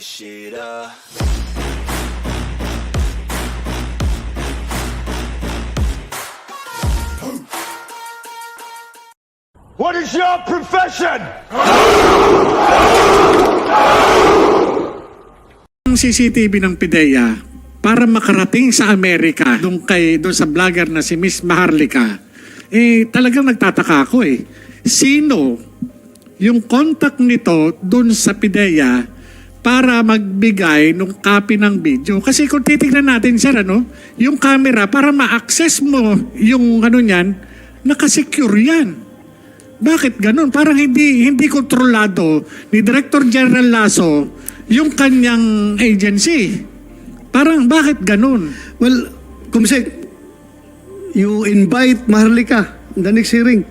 shit up. What is your profession? Ang CCTV ng PIDEA para makarating sa Amerika doon sa vlogger na si Miss Maharlika, talagang nagtataka ako Sino yung contact nito doon sa PIDEA para magbigay ng copy ng video? Kasi kung titignan natin sir, yung camera para ma-access mo yung niyan, nakasecure yan. Bakit ganun? Parang hindi kontrolado ni Director General Lasso yung kanyang agency. Parang bakit ganun? Well, Kumsek, you invite Maharlika in the next hearing.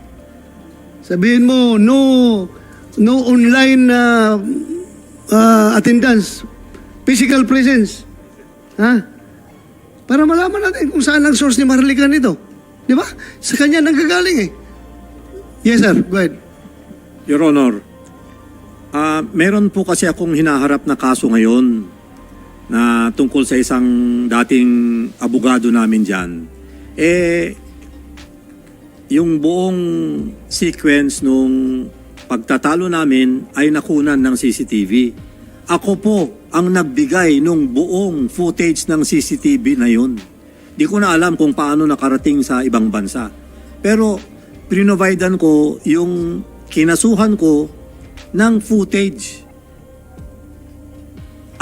Sabihin mo, no online attendance, physical presence. Ha? Para malaman natin kung saan ang source ni Maharlika nito. Di ba? Sa kanya nanggagaling Yes, sir. Go ahead. Your Honor, meron po kasi akong hinaharap na kaso ngayon na tungkol sa isang dating abogado namin dyan. Yung buong sequence nung pagtatalo namin ay nakunan ng CCTV. Ako po ang nagbigay nung buong footage ng CCTV na yun. Di ko na alam kung paano nakarating sa ibang bansa. Pero prinovidean ko yung kinasuhan ko ng footage.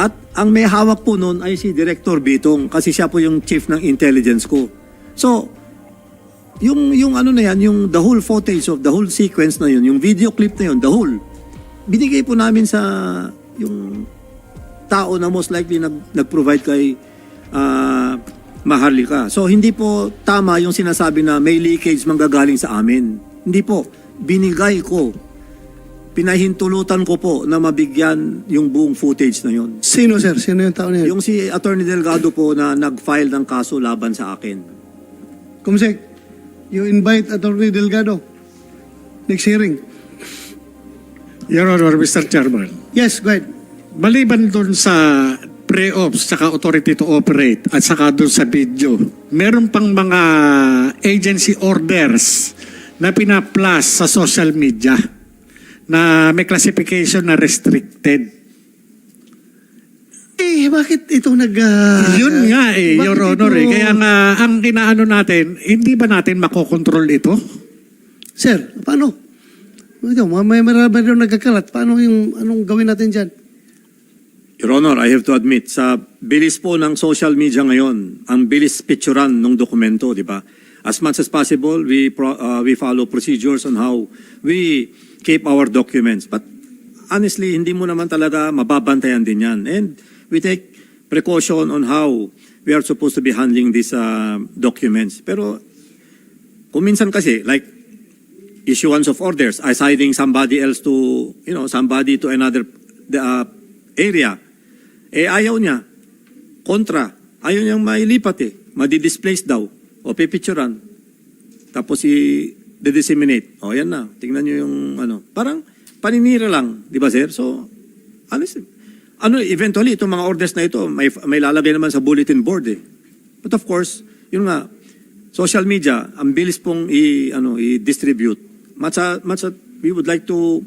At ang may hawak po noon ay si Director Bitong kasi siya po yung chief ng intelligence ko. So, yung na yan, yung the whole footage of the whole sequence na yun, yung video clip na yun, the whole, binigay po namin sa yung tao na most likely nag-provide kay Maharlika. So, hindi po tama yung sinasabi na may leakage manggagaling sa amin. Hindi po. Binigay ko. Pinahintulutan ko po na mabigyan yung buong footage na yun. Sino, sir? Sino yung tao na yun? Yung si Attorney Delgado po na nag-file ng kaso laban sa akin. Kumsek, you invite Attorney Delgado. Next hearing. Your Honor, Mr. Chairman. Yes, go ahead. Maliban doon sa pre-ops, saka authority to operate, at saka doon sa video, meron pang mga agency orders na pina-plus sa social media na may classification na restricted. Bakit ito Yun nga Your Honor. Kaya nga, ang inaano natin, hindi ba natin makokontrol ito? Sir, paano? May marami rin nagkakalat. Paano anong gawin natin dyan? Your Honor, I have to admit, sa bilis po ng social media ngayon, ang bilis picturean ng dokumento, di ba? As much as possible, we follow procedures on how we keep our documents. But honestly, hindi mo naman talaga mababantayan din yan. And we take precaution on how we are supposed to be handling these documents. Pero kung minsan kasi, like issuance of orders, assigning somebody else to, somebody to another area, ayaw niya. Kontra. Ayaw niyang mailipat Madi-displace daw. O pipicturan. Tapos i-disseminate. O yan na. Tingnan niyo yung Parang paninira lang. Di ba sir? So, honestly, eventually, itong mga orders na ito, may lalagay naman sa bulletin board But of course, yun nga, social media, ang bilis pong i-distribute. Much as we would like to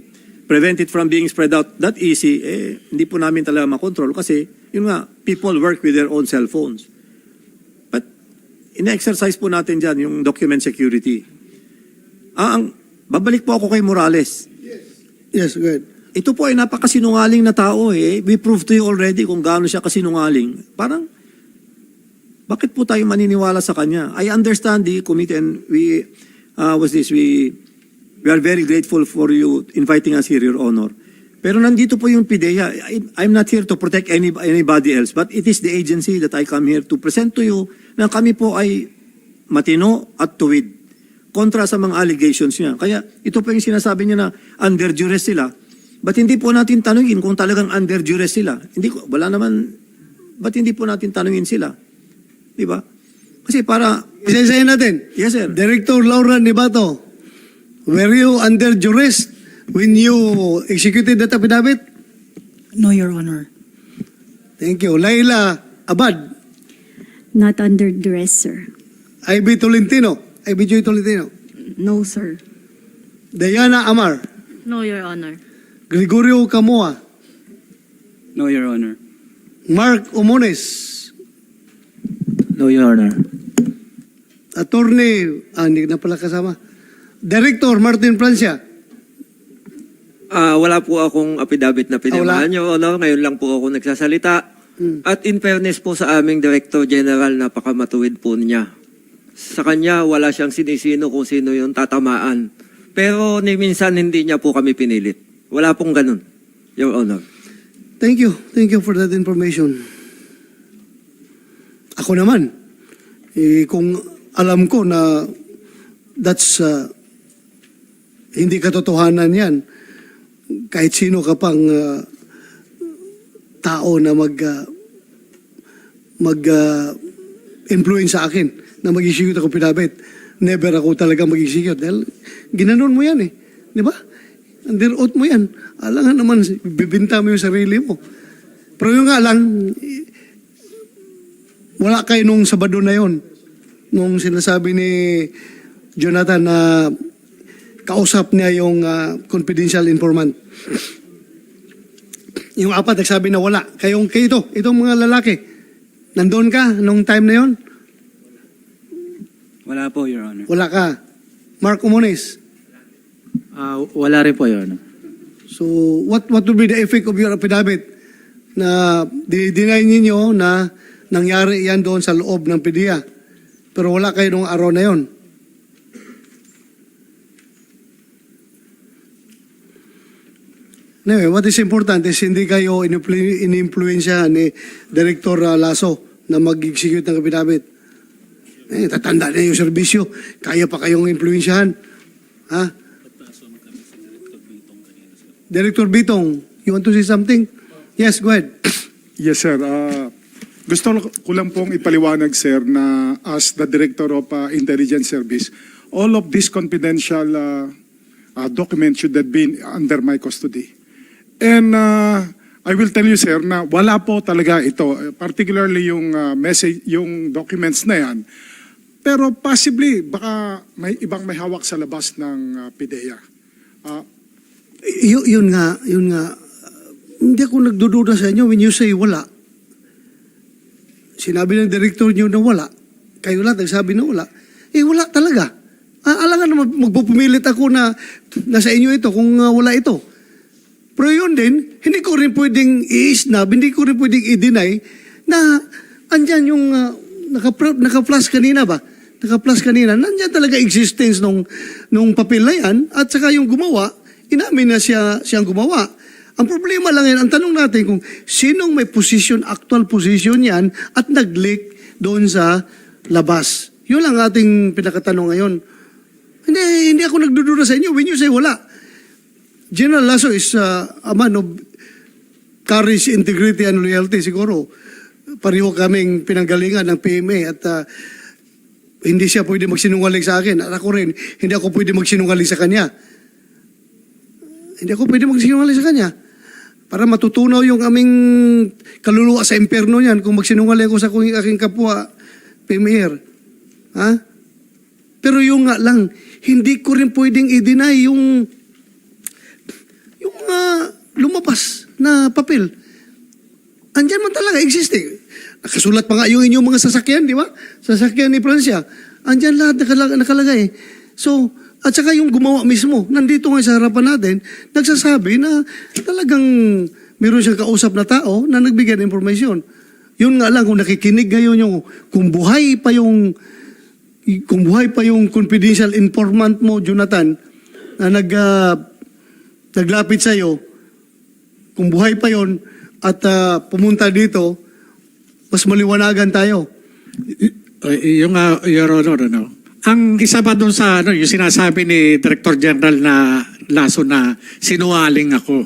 prevent it from being spread out that easy, hindi po namin talaga makontrol kasi, yun nga, people work with their own cell phones. But, ina-exercise po natin dyan yung document security. Babalik po ako kay Morales. Yes, go ahead. Ito po ay napakasinungaling na tao We proved to you already kung gaano siya kasinungaling. Parang, bakit po tayo maniniwala sa kanya? I understand the committee and we are very grateful for you inviting us here, Your Honor. Pero nandito po yung PIDEA. I'm not here to protect anybody else, but it is the agency that I come here to present to you na kami po ay matino at tuwid kontra sa mga allegations niya. Kaya ito po yung sinasabi niya na under duress sila. Ba't hindi po natin tanungin kung talagang under duress sila? Ba't hindi po natin tanungin sila? Di ba? Kasi para... Isasayin natin. Yes, sir. Director Laura Nibato, were you under duress when you executed that affidavit? No, Your Honor. Thank you. Laila Abad. Not under duress, sir. Ivy Tolentino. Ivy Joy Tolentino. No, sir. Diana Amar. No, Your Honor. Gregorio Camoa. No, Your Honor. Mark Omones. No, Your Honor. Attorney, hindi na pala kasama. Director Martin Francia. Wala po akong affidavit na pinirmahan, wala? Your Honor. Ngayon lang po ako nagsasalita. At in fairness po sa aming Director General, napakamatuwid po niya. Sa kanya, wala siyang sinisino kung sino yung tatamaan. Pero ni minsan hindi niya po kami pinilit. Wala pong ganun, Your Honor. Thank you. Thank you for that information. Ako naman, kung alam ko na that's hindi katotohanan yan, kahit sino ka pang tao na influence sa akin na mag-execute ako pinabit, never ako talaga mag-execute dahil ginanon mo yan eh. Di ba? Under oath mo yan. Alangan naman, bibinta mo yung sarili mo. Pero yung nga lang, wala kayo nung Sabado na yon, nung sinasabi ni Jonathan na kausap niya yung confidential informant. Yung apat nagsabi na wala. Kayo itong mga lalaki, nandoon ka nung time na yon? Wala po, Your Honor. Wala ka. Mark Omones. Wala rin po, Your Honor. So, what would be the effect of your affidavit na dinay ninyo na nangyari yan doon sa loob ng PDEA? Pero wala kayo nung araw na yon. Anyway, what is important is hindi kayo in-influensya ni Director Lasso na mag-execute ng affidavit. Tatanda na yung serbisyo. Kaya pa kayong influensyahan. Ha? Director Bitong, you want to say something? Yes, go ahead. Yes, sir. Gusto ko lang pong ipaliwanag, sir, na as the Director of Intelligence Service, all of these confidential documents should have been under my custody. And I will tell you, sir, na wala po talaga ito, particularly yung message, yung documents na yan. Pero possibly, baka may ibang may hawak sa labas ng PDEA. Yun nga. Hindi ako nagdududa sa inyo when you say wala. Sinabi ng director niyo na wala. Kayo lahat nagsabi na wala. Wala talaga. Alangan naman magpupumilit ako na nasa inyo ito kung wala ito. Pero yun din, hindi ko rin pwedeng i-snub, hindi ko rin pwedeng i-deny na andyan yung naka-plus kanina ba? Naka-plus kanina, nandyan talaga existence nung papel na yan at saka yung gumawa, inamin na siyang gumawa. Ang problema lang yan, ang tanong natin kung sinong may position, actual position yan at nag-leak doon sa labas. Yun lang ating pinakatanong ngayon. Hindi ako nagdudura sa inyo when you say wala. General Lasso is a man of courage, integrity, and loyalty. Siguro, pareho kaming pinanggalingan ng PMA at hindi siya pwede magsinungaling sa akin. At ako rin, hindi ako pwede magsinungaling sa kanya. Hindi ako pwede magsinungaling sa kanya. Para matutunaw yung aming kaluluwa sa impyerno niyan kung magsinungaling ako sa aking kapwa PMAer. Ha? Pero yung nga lang, hindi ko rin pwedeng i-deny yung lumabas na papel. Andyan man talaga, existing. Nakasulat pa nga yung inyong mga sasakyan, di ba? Sasakyan ni Francia. Andyan lahat nakalagay. So, at saka yung gumawa mismo, nandito nga sa harapan natin, nagsasabi na talagang meron siyang kausap na tao na nagbigay ng impormasyon. Yun nga lang, kung nakikinig ngayon yung, kung buhay pa yung confidential informant mo, Jonathan, na naglapit sa'yo, kung buhay pa yon at pumunta dito, mas maliwanagan tayo. Yung Your Honor, ang isa pa doon sa yung sinasabi ni Director General na Lasso na sinungaling ako.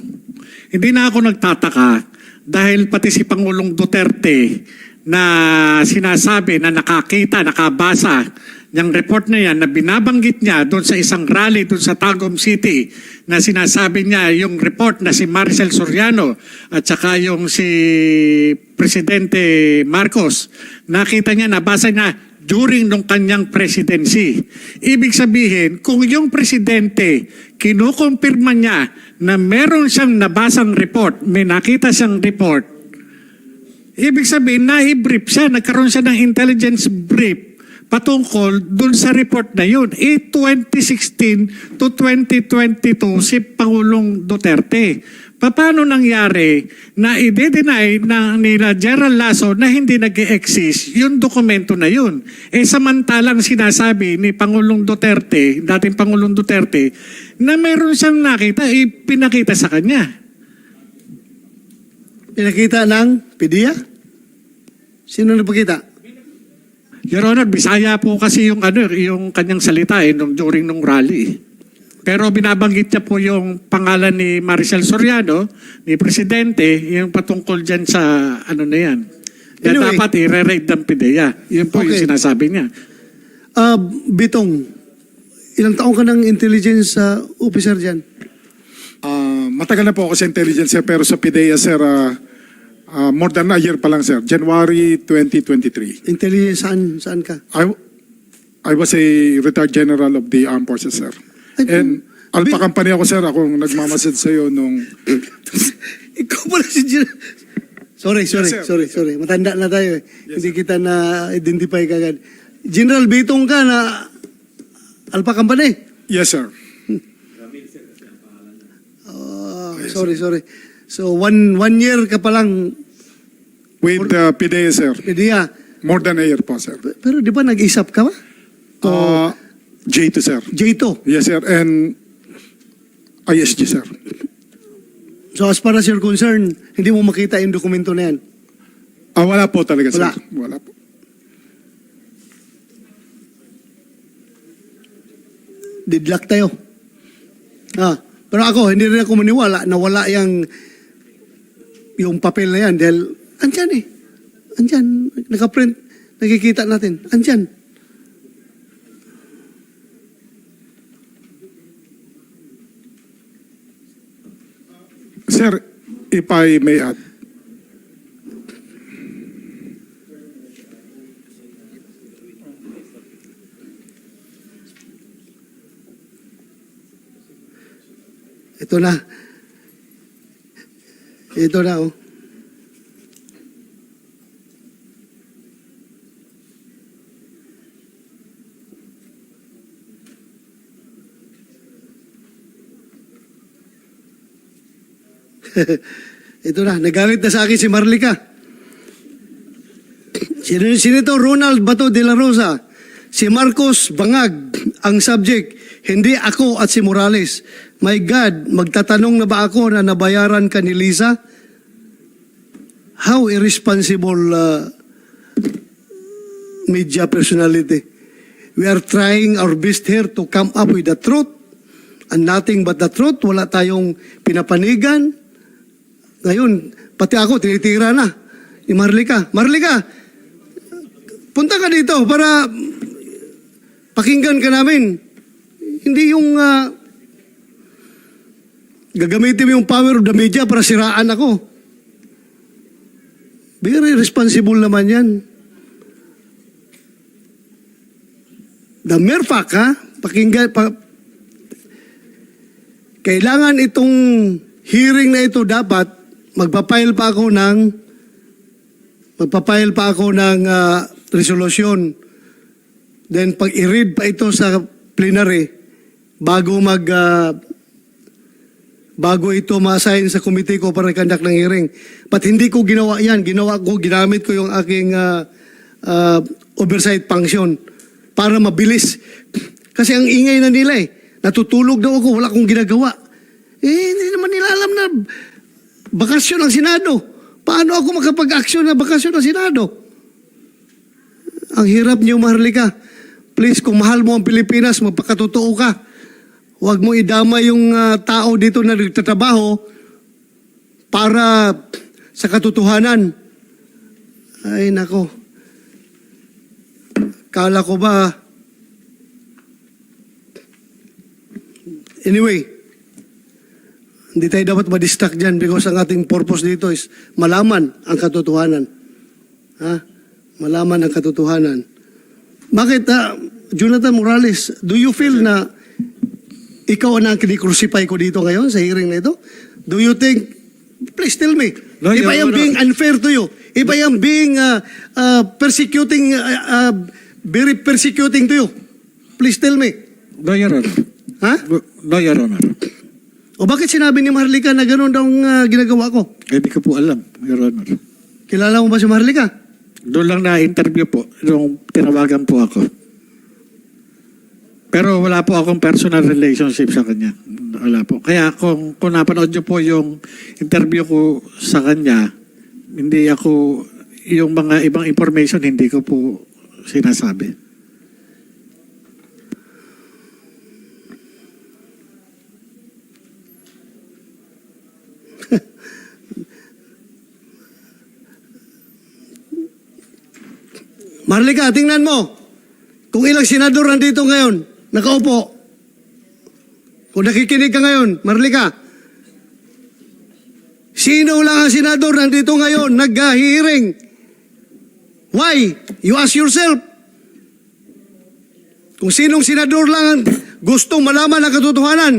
Hindi na ako nagtataka dahil pati si Pangulong Duterte na sinasabi na nakabasa yung report na yan na binabanggit niya doon sa isang rally doon sa Tagum City na sinasabi niya yung report na si Maricel Soriano at saka yung si Presidente Marcos. Nakita niya, nabasa niya during nung kanyang presidency. Ibig sabihin, kung yung presidente kinukumpirma niya na meron siyang nabasang report, may nakita siyang report, ibig sabihin, na-brief siya, nagkaroon siya ng intelligence brief patungkol dun sa report na yun. 2016 to 2022 si Pangulong Duterte. Paano nangyari na i-deny na nila Gerald Lasso na hindi nag-exist yung dokumento na yun? Samantalang sinasabi ni Pangulong Duterte, dating Pangulong Duterte, na meron siyang nakita, pinakita sa kanya. Pinakita ng PDEA? Sino nagpakita? Your Honor, Bisaya po kasi yung kanyang salita during nung rally. Pero binabanggit niya po yung pangalan ni Maricel Soriano, ni Presidente, yung patungkol dyan sa na yan. Kaya Anyway. dapat i-re-raid ng PIDEA. Yun po yung Okay. sinasabi niya. Bitong, ilang taong ka ng intelligence officer dyan? Matagal na po ako sa intelligence, sir, pero sa PIDEA, sir, more than a year pa lang, sir. January 2023. Intelligence saan ka? I was a retired general of the armed forces, sir. Ay, And Alpha Company ako, sir. Akong nagmamasid sa'yo nung... Ikaw pala si Sorry. sir. Matanda na tayo eh. Yes, Hindi kita na-identify kagad. General Bitong ka na Alpha Company? Yes, sir. Sorry. So, one year ka pa lang With PIDEA, sir. PDEA. More than a year po, sir. Pero di ba nag-isap ka ba? J2, sir. J2. Yes, sir. And ISG, sir. So as far as you're concerned, hindi mo makita yung dokumento na yan. Wala po talaga, sir. Wala. Wala po. Didlak tayo. Pero ako, hindi rin ako maniwala na wala yung papel na yan. Dahil, andyan eh. Andyan. Nakaprint. Nakikita natin. Andyan. Sir, if I may add, Ito na. Ito na, oh. Ito na, nagalit na sa akin si Marlica. Sinito Ronald Bato de la Rosa, si Marcos Bangag ang subject, hindi ako at si Morales. My God, magtatanong na ba ako na nabayaran ka ni Lisa? How irresponsible media personality. We are trying our best here to come up with the truth and nothing but the truth. Wala tayong pinapanigan. Ngayon, pati ako, tinitira na ni Marlica. Marlica, punta ka dito para pakinggan ka namin. Hindi yung gagamitin mo yung power of the media para siraan ako. Very responsible naman yan. The mere fact, ha? Pakinggan, kailangan itong hearing na ito dapat magpapile pa ako ng resolution. Then pag i-read pa ito sa plenary bago ito ma-assign sa committee ko para conduct ng hearing. But hindi ko ginawa yan. Ginamit ko yung aking oversight function para mabilis. Kasi ang ingay na nila eh. Natutulog daw ako, wala akong ginagawa. Hindi naman nila alam na bakasyon ang Senado. Paano ako makapag-aksyon na bakasyon ng Senado? Ang hirap niyo, Marlica. Please, kung mahal mo ang Pilipinas, magpakatotoo ka. Huwag mo idama yung tao dito na nagtatrabaho para sa katotohanan. Ay, nako. Kala ko ba... Anyway, Hindi tayo dapat ma-distract dyan because ang ating purpose dito is malaman ang katotohanan. Ha? Malaman ang katotohanan. Bakit, Jonathan Morales, do you feel na ikaw ang kinikrucify ko dito ngayon sa hearing na ito? Do you think, please tell me, No, if Your I am Honor. being unfair to you, if I am being persecuting, very persecuting to you, please tell me. No, Your Honor. Ha? No, Your Honor. O bakit sinabi ni Maharlika na gano'n daw ang ginagawa ko? Hindi ko po alam, Your Honor. Kilala mo ba si Maharlika? Doon lang na-interview po nung tinawagan po ako. Pero wala po akong personal relationship sa kanya. Wala po. Kaya kung napanood niyo po yung interview ko sa kanya, hindi ako, yung mga ibang information, hindi ko po sinasabi. Maharlika, tingnan mo. Kung ilang senador nandito ngayon, nakaupo. Kung nakikinig ka ngayon, Maharlika, sino lang ang senador nandito ngayon nag-hearing? Why? You ask yourself. Kung sinong senador lang ang gustong malaman ang katotohanan.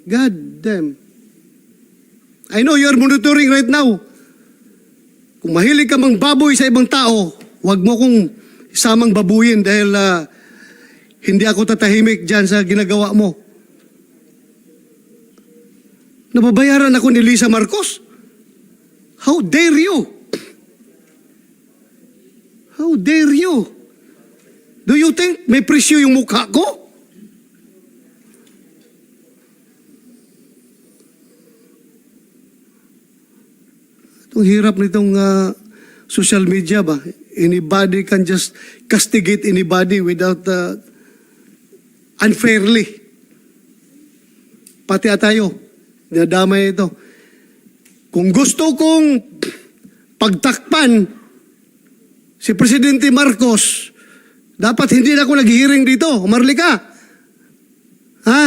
God damn. I know you are monitoring right now. Kung mahilig ka mang baboy sa ibang tao, huwag mo kong samang babuyin dahil hindi ako tatahimik dyan sa ginagawa mo. Nababayaran ako ni Lisa Marcos? How dare you? How dare you? Do you think may presyo yung mukha ko? Itong hirap nitong social media ba? Anybody can just castigate anybody without unfairly. Pati tayo, nadamay ito. Kung gusto kong pagtakpan si Presidente Marcos, dapat hindi na ako nag-hearing dito. Maharlika. Ha?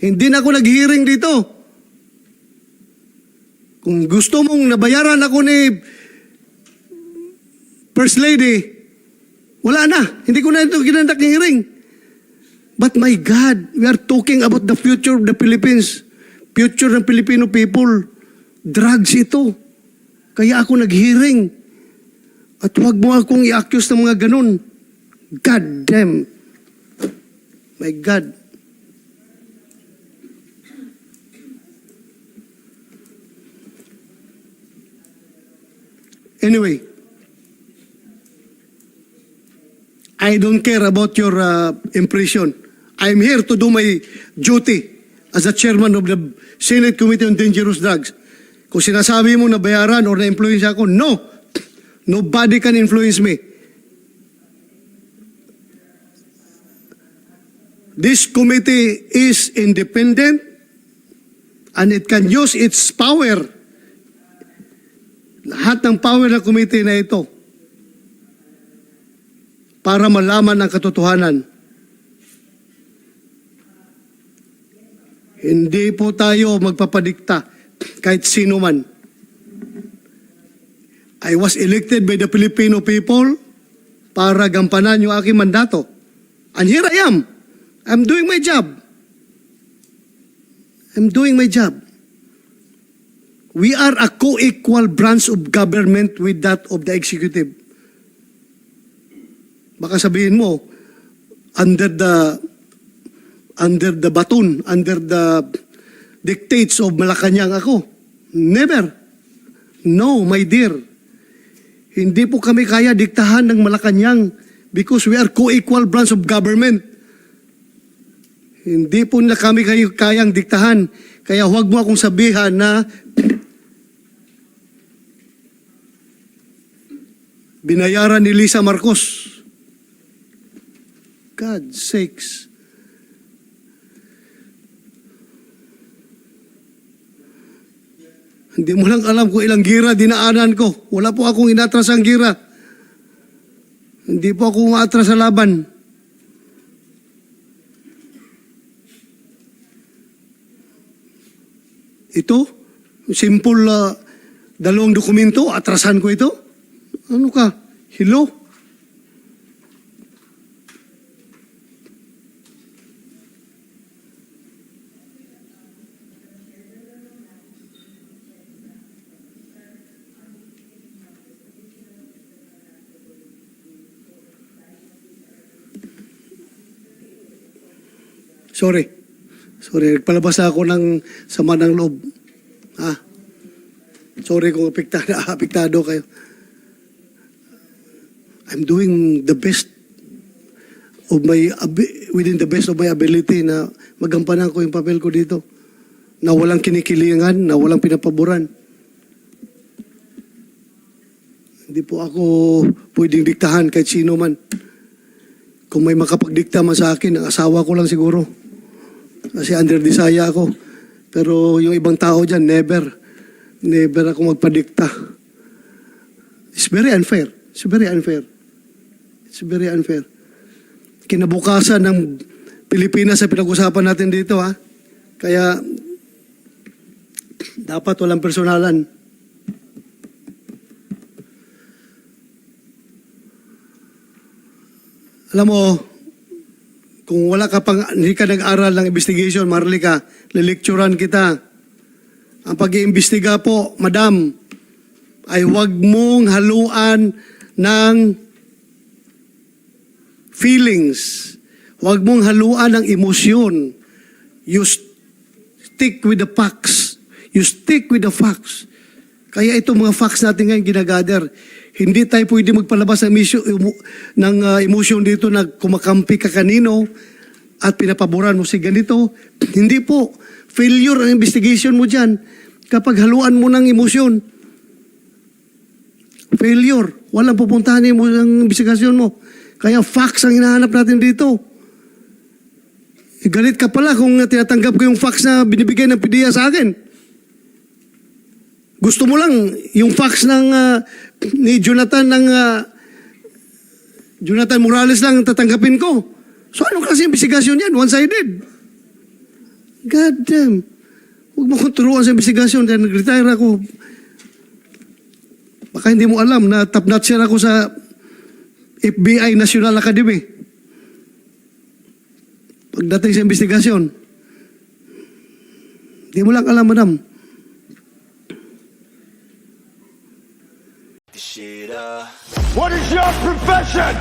Hindi na ako nag-hearing dito. Kung gusto mong nabayaran ako ni First Lady, wala na. Hindi ko na ito ginandak ng hearing. But my God, we are talking about the future of the Philippines. Future ng Filipino people. Drugs ito. Kaya ako nag-hearing. At huwag mo akong i-accuse ng mga ganun. God damn. My God. Anyway, I don't care about your impression. I'm here to do my duty as a chairman of the Senate Committee on Dangerous Drugs. Kung sinasabi mo na bayaran or na-influence ako, no. Nobody can influence me. This committee is independent and it can use its power. Lahat ng power ng committee na ito para malaman ang katotohanan. Hindi po tayo magpapadikta kahit sino man. I was elected by the Filipino people para gampanan yung aking mandato. And here I am. I'm doing my job. I'm doing my job. We are a co-equal branch of government with that of the executive. Baka sabihin mo, under the baton, under the dictates of Malacanang ako. Never. No, my dear. Hindi po kami kaya diktahan ng Malacanang because we are co-equal branch of government. Hindi po nila kami kayang diktahan. Kaya huwag mo akong sabihan na binayaran ni Lisa Marcos. God sakes. Hindi mo lang alam kung ilang gira dinaanan ko. Wala po akong inatras ang gira. Hindi po ako umatras sa laban. Ito, simple dalawang dokumento, atrasan ko ito. Ano ka? Hello? Sorry. Nagpalabas ako ng sama ng loob. Sorry kung apektado kayo. I'm doing the best of within the best of my ability na magampanan ko yung papel ko dito. Na walang kinikilingan, na walang pinapaboran. Hindi po ako pwedeng diktahan kahit sino man. Kung may makapagdikta man sa akin, ang asawa ko lang siguro. Kasi under disaya ako. Pero yung ibang tao dyan, never ako magpadikta. It's very unfair. Kinabukasan ng Pilipinas sa pinag-usapan natin dito, ha? Kaya, dapat walang personalan. Alam mo, kung hindi ka nag-aral ng investigation, Marlica, lilecturan kita. Ang pag-iimbestiga po, madam, ay huwag mong haluan ng feelings. Huwag mong haluan ng emosyon. You stick with the facts. Kaya itong mga facts natin ngayon ginagather. Hindi tayo pwede magpalabas ng emosyon dito na kumakampi ka kanino at pinapaboran mo si ganito. Hindi po. Failure ang investigation mo dyan kapag haluan mo ng emosyon. Failure. Walang pupuntahan ang investigasyon mo. Kaya facts ang hinahanap natin dito. Galit ka pala kung tinatanggap ko yung facts na binibigay ng PDEA sa akin. Gusto mo lang yung facts ni Jonathan Jonathan Morales lang tatanggapin ko. So anong klase investigasyon yan? One-sided. God damn. Huwag mo kong turuan sa investigasyon dahil nag-retire ako. Baka hindi mo alam na top-notcher ako sa FBI National Academy. Pagdating sa investigasyon, hindi mo lang alam, madam. What is your profession?